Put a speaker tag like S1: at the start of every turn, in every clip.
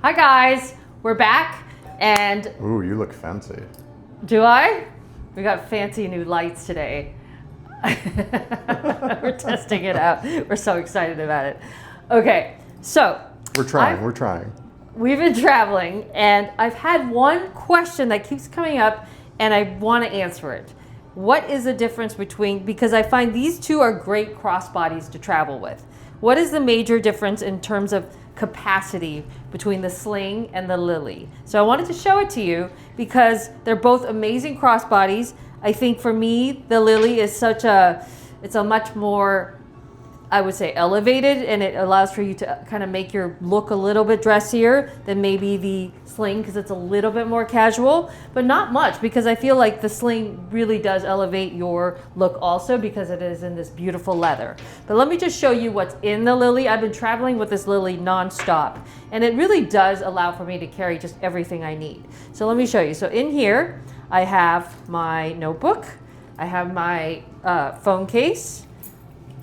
S1: Hi guys, we're back and
S2: Ooh, you look fancy.
S1: do I? We got fancy new lights today. We're testing it out. We're so excited about it. Okay, so
S2: We're trying.
S1: we've been traveling and I've had one question that keeps coming up and I want to answer it. What is the difference between, because I find these two are great crossbodies to travel with. What is the major difference in terms of capacity between the Sling and the Lily? So I wanted to show it to you because they're both amazing crossbodies. I think for me, the Lily is it's a much more, I would say, elevated, and it allows for you to kind of make your look a little bit dressier than maybe the Sling because it's a little bit more casual, but not much because I feel like the Sling really does elevate your look also because it is in this beautiful leather. But let me just show you what's in the Lily. I've been traveling with this Lily nonstop, and it really does allow for me to carry just everything I need. So let me show you. So in here, I have my notebook, I have my phone case,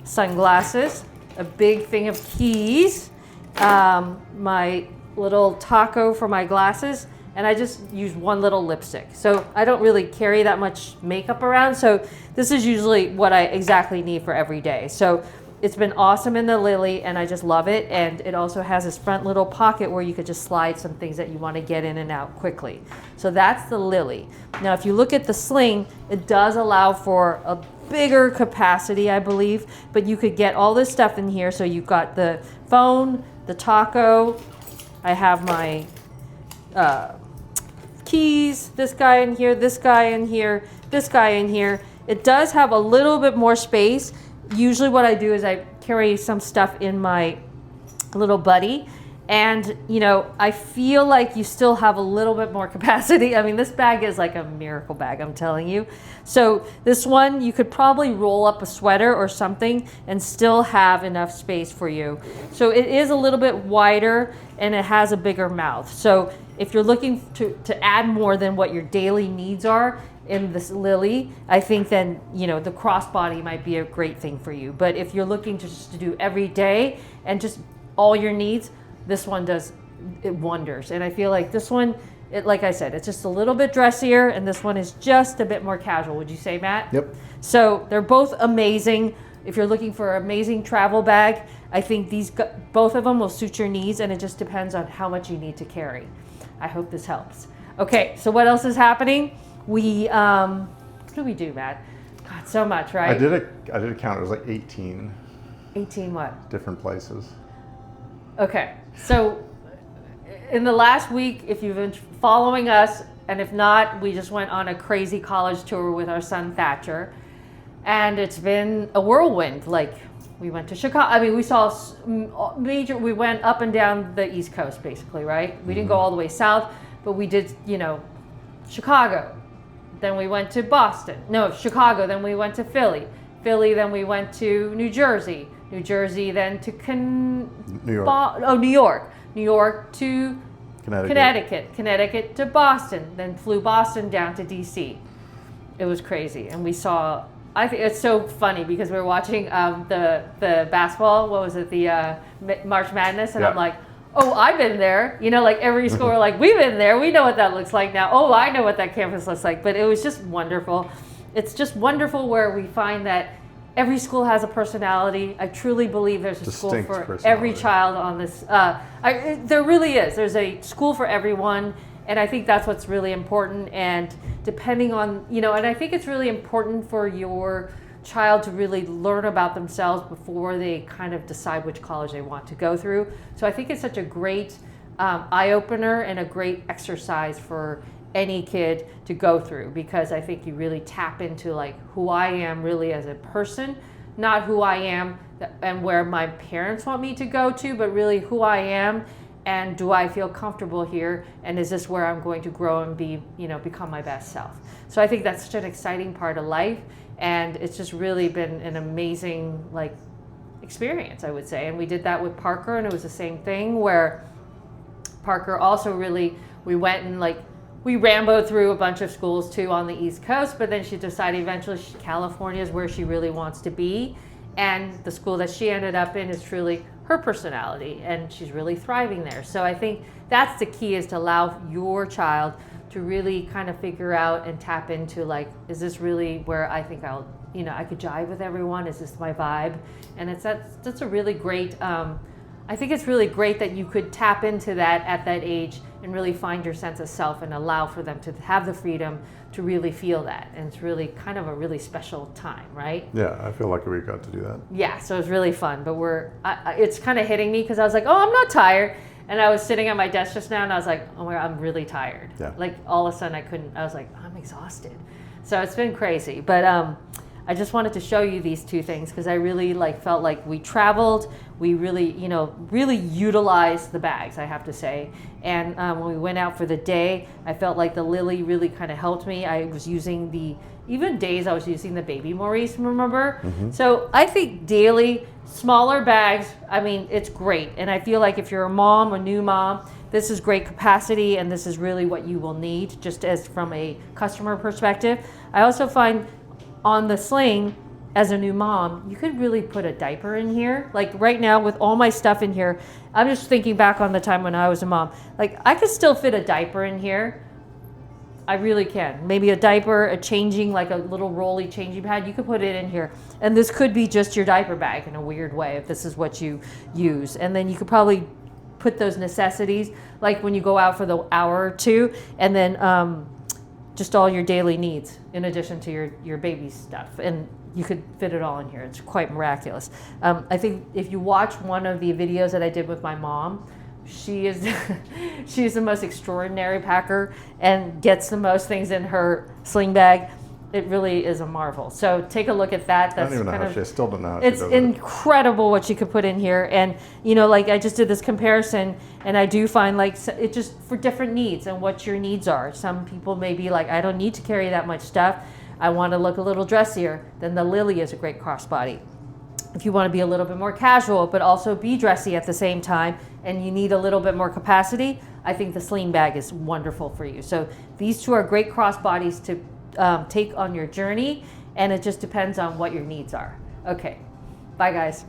S1: sunglasses, a big thing of keys, my little taco for my glasses, and I just use one little lipstick. So I don't really carry that much makeup around, so this is usually what I exactly need for every day. So it's been awesome in the Lily, and I just love it, and it also has this front little pocket where you could just slide some things that you want to get in and out quickly. So that's the Lily. Now if you look at the Sling, it does allow for a bigger capacity, I believe, but you could get all this stuff in here. So you've got the phone, the taco, I have my keys, this guy in here, this guy in here, this guy in here. It does have a little bit more space. Usually what I do is I carry some stuff in my little buddy, and you know, I feel like you still have a little bit more capacity. I mean, this bag is like a miracle bag, I'm telling you. So this one, you could probably roll up a sweater or something and still have enough space for you. So it is a little bit wider and it has a bigger mouth. So if you're looking to add more than what your daily needs are in this Lily, I think then, you know, the crossbody might be a great thing for you. But if you're looking to do every day and just all your needs, this one does it wonders. And I feel like this one, like I said, it's just a little bit dressier, and this one is just a bit more casual. Would you say, Matt?
S2: Yep.
S1: So they're both amazing. If you're looking for an amazing travel bag, I think both of them will suit your needs, and it just depends on how much you need to carry. I hope this helps. Okay, so what else is happening? We, what do we do, Matt? God, so much, right?
S2: I did a count. It was like 18.
S1: 18 what?
S2: Different places.
S1: Okay, so in the last week, if you've been following us, and if not, we just went on a crazy college tour with our son Thatcher, and it's been a whirlwind. Like, we went to Chicago. I mean, we saw we went up and down the East Coast, basically, right? We didn't go all the way south, but we did, you know, Chicago. Then we went to Boston. No, Chicago. Then we went to Philly. Philly. Then we went to New Jersey. New Jersey. Then to
S2: New York.
S1: New York. New York to
S2: Connecticut.
S1: Connecticut to Boston. Then flew Boston down to DC. It was crazy, and we saw. I think it's so funny because we were watching the basketball. What was it? The March Madness, and
S2: yeah.
S1: I'm like, oh, I've been there. You know, like every school, we're like, we've been there. We know what that looks like now. Oh, I know what that campus looks like. But it was just wonderful. It's just wonderful where we find that every school has a personality. I truly believe there's a school for every child on this. There really is. There's a school for everyone. And I think that's what's really important. And depending on, you know, and I think it's really important for your child to really learn about themselves before they kind of decide which college they want to go through. So I think it's such a great eye-opener and a great exercise for any kid to go through, because I think you really tap into like who I am really as a person, not who I am and where my parents want me to go to, but really who I am. And do I feel comfortable here? And is this where I'm going to grow and be, you know, become my best self? So I think that's such an exciting part of life. And it's just really been an amazing, like, experience, I would say. And we did that with Parker, and it was the same thing where Parker also really, we went and like, we ramboed through a bunch of schools too on the East Coast, but then she decided eventually California is where she really wants to be. And the school that she ended up in is truly her personality, and she's really thriving there. So I think that's the key, is to allow your child to really kind of figure out and tap into, like, is this really where I think I'll, I could jive with everyone? Is this my vibe? And that's a really great, I think it's really great that you could tap into that at that age and really find your sense of self and allow for them to have the freedom to really feel that. And it's really kind of a really special time, right?
S2: Yeah, I feel like we got to do that.
S1: Yeah, so it was really fun. But it's kind of hitting me because I was like, oh, I'm not tired. And I was sitting at my desk just now and I was like, oh my God, I'm really tired.
S2: Yeah.
S1: Like all of a sudden I was like, I'm exhausted. So it's been crazy. But I just wanted to show you these two things because I really felt like we traveled. We really, really utilized the bags, I have to say. And when we went out for the day, I felt like the Lily really kind of helped me. I was using even days I was using the baby Maurice, remember? Mm-hmm. So I think daily, smaller bags, I mean, it's great. And I feel like if you're a new mom, this is great capacity and this is really what you will need, just as from a customer perspective. I also find on the Sling, as a new mom, you could really put a diaper in here. Like right now with all my stuff in here, I'm just thinking back on the time when I was a mom. Like I could still fit a diaper in here. I really can. Maybe a diaper, like a little rolly changing pad, you could put it in here. And this could be just your diaper bag in a weird way if this is what you use. And then you could probably put those necessities, like when you go out for the hour or two, and then just all your daily needs in addition to your baby stuff. And you could fit it all in here. It's quite miraculous. I think if you watch one of the videos that I did with my mom, she's the most extraordinary packer and gets the most things in her sling bag. It really is a marvel. So take a look at that.
S2: I don't even know how I still don't know how
S1: it's
S2: she does
S1: incredible what she could put in here. And like I just did this comparison, and I do find like it just for different needs and what your needs are. Some people may be like, I don't need to carry that much stuff. I want to look a little dressier. Then the Lily is a great crossbody. If you want to be a little bit more casual, but also be dressy at the same time, and you need a little bit more capacity, I think the Sling bag is wonderful for you. So these two are great crossbodies to take on your journey, and it just depends on what your needs are. Okay, bye guys.